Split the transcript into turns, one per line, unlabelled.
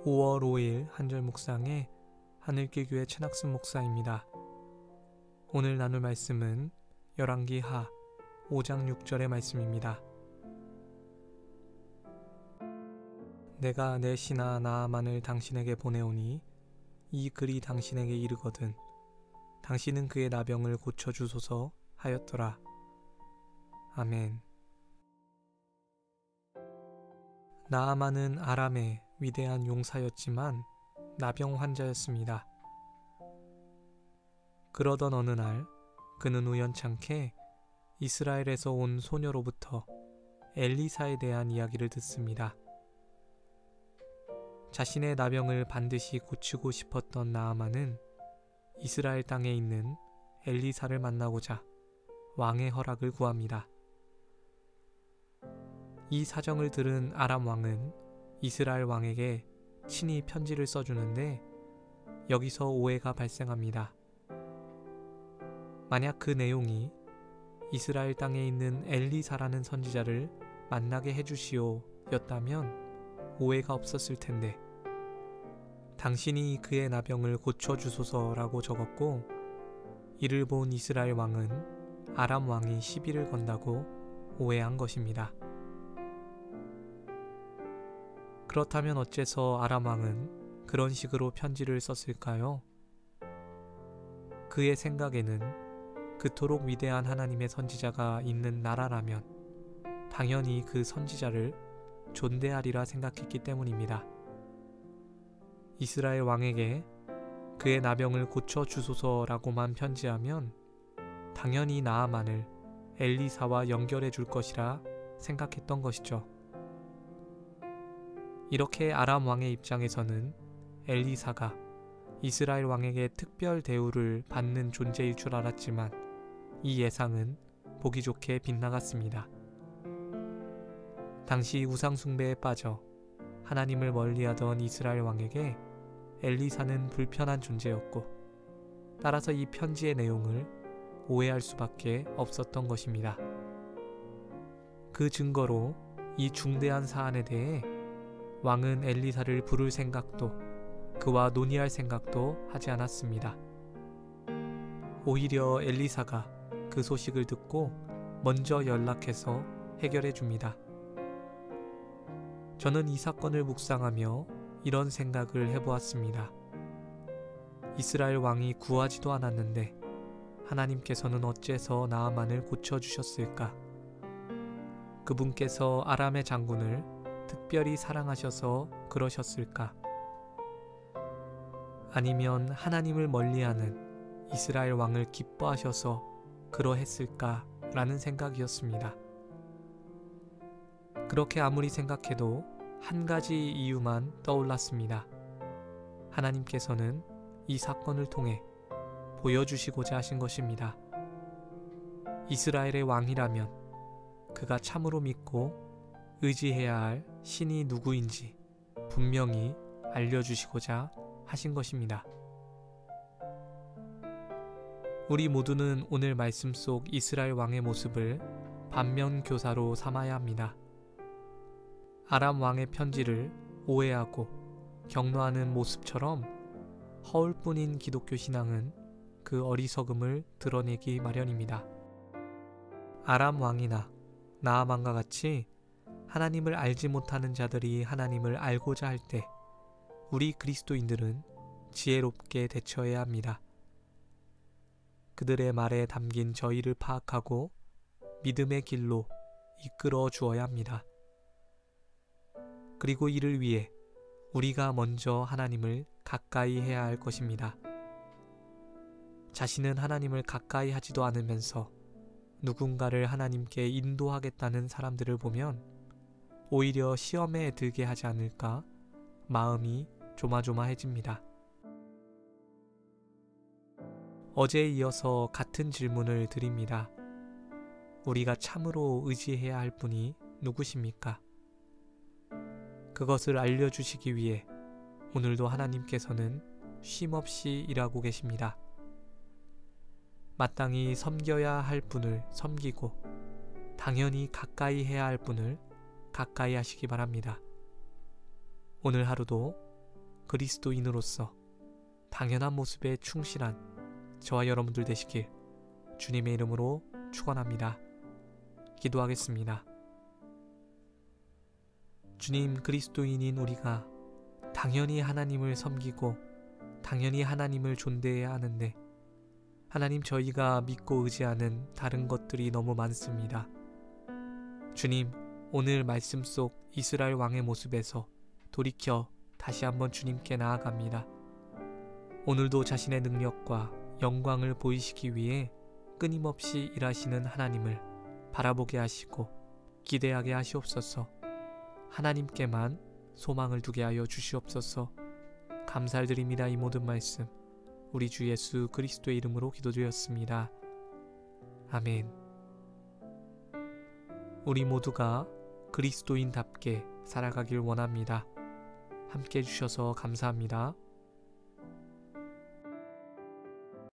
5월 5일 한절 묵상의 하늘길교회 최낙순 목사입니다. 오늘 나눌 말씀은 열왕기 하 5장 6절의 말씀입니다. 내가 내 신하 나아만을 당신에게 보내오니 이 글이 당신에게 이르거든 당신은 그의 나병을 고쳐주소서 하였더라. 아멘. 나아만은 아람의 위대한 용사였지만 나병 환자였습니다. 그러던 어느 날 그는 우연찮게 이스라엘에서 온 소녀로부터 엘리사에 대한 이야기를 듣습니다. 자신의 나병을 반드시 고치고 싶었던 나아만은 이스라엘 땅에 있는 엘리사를 만나고자 왕의 허락을 구합니다. 이 사정을 들은 아람 왕은 이스라엘 왕에게 친히 편지를 써주는데 여기서 오해가 발생합니다. 만약 그 내용이 이스라엘 땅에 있는 엘리사라는 선지자를 만나게 해주시오 였다면 오해가 없었을 텐데 당신이 그의 나병을 고쳐주소서라고 적었고 이를 본 이스라엘 왕은 아람 왕이 시비를 건다고 오해한 것입니다. 그렇다면 어째서 아람 왕은 그런 식으로 편지를 썼을까요? 그의 생각에는 그토록 위대한 하나님의 선지자가 있는 나라라면 당연히 그 선지자를 존대하리라 생각했기 때문입니다. 이스라엘 왕에게 그의 나병을 고쳐주소서라고만 편지하면 당연히 나아만을 엘리사와 연결해 줄 것이라 생각했던 것이죠. 이렇게 아람 왕의 입장에서는 엘리사가 이스라엘 왕에게 특별 대우를 받는 존재일 줄 알았지만 이 예상은 보기 좋게 빗나갔습니다. 당시 우상숭배에 빠져 하나님을 멀리하던 이스라엘 왕에게 엘리사는 불편한 존재였고 따라서 이 편지의 내용을 오해할 수밖에 없었던 것입니다. 그 증거로 이 중대한 사안에 대해 왕은 엘리사를 부를 생각도 그와 논의할 생각도 하지 않았습니다. 오히려 엘리사가 그 소식을 듣고 먼저 연락해서 해결해 줍니다. 저는 이 사건을 묵상하며 이런 생각을 해보았습니다. 이스라엘 왕이 구하지도 않았는데 하나님께서는 어째서 나아만을 고쳐주셨을까? 그분께서 아람의 장군을 특별히 사랑하셔서 그러셨을까? 아니면 하나님을 멀리하는 이스라엘 왕을 기뻐하셔서 그러했을까? 라는 생각이었습니다. 그렇게 아무리 생각해도 한 가지 이유만 떠올랐습니다. 하나님께서는 이 사건을 통해 보여주시고자 하신 것입니다. 이스라엘의 왕이라면 그가 참으로 믿고 의지해야 할 신이 누구인지 분명히 알려주시고자 하신 것입니다. 우리 모두는 오늘 말씀 속 이스라엘 왕의 모습을 반면교사로 삼아야 합니다. 아람 왕의 편지를 오해하고 격노하는 모습처럼 허울뿐인 기독교 신앙은 그 어리석음을 드러내기 마련입니다. 아람 왕이나 나아만과 같이 하나님을 알지 못하는 자들이 하나님을 알고자 할 때 우리 그리스도인들은 지혜롭게 대처해야 합니다. 그들의 말에 담긴 저희를 파악하고 믿음의 길로 이끌어 주어야 합니다. 그리고 이를 위해 우리가 먼저 하나님을 가까이 해야 할 것입니다. 자신은 하나님을 가까이 하지도 않으면서 누군가를 하나님께 인도하겠다는 사람들을 보면 오히려 시험에 들게 하지 않을까 마음이 조마조마해집니다. 어제에 이어서 같은 질문을 드립니다. 우리가 참으로 의지해야 할 분이 누구십니까? 그것을 알려주시기 위해 오늘도 하나님께서는 쉼없이 일하고 계십니다. 마땅히 섬겨야 할 분을 섬기고 당연히 가까이 해야 할 분을 가까이 하시기 바랍니다. 오늘 하루도 그리스도인으로서 당연한 모습에 충실한 저와 여러분들 되시길 주님의 이름으로 축원합니다. 기도하겠습니다. 주님, 그리스도인인 우리가 당연히 하나님을 섬기고 당연히 하나님을 존대해야 하는데 하나님, 저희가 믿고 의지하는 다른 것들이 너무 많습니다. 주님, 오늘 말씀 속 이스라엘 왕의 모습에서 돌이켜 다시 한번 주님께 나아갑니다. 오늘도 자신의 능력과 영광을 보이시기 위해 끊임없이 일하시는 하나님을 바라보게 하시고 기대하게 하시옵소서. 하나님께만 소망을 두게 하여 주시옵소서. 감사드립니다. 이 모든 말씀 우리 주 예수 그리스도의 이름으로 기도드렸습니다. 아멘. 우리 모두가 그리스도인답게 살아가길 원합니다. 함께 해주셔서 감사합니다.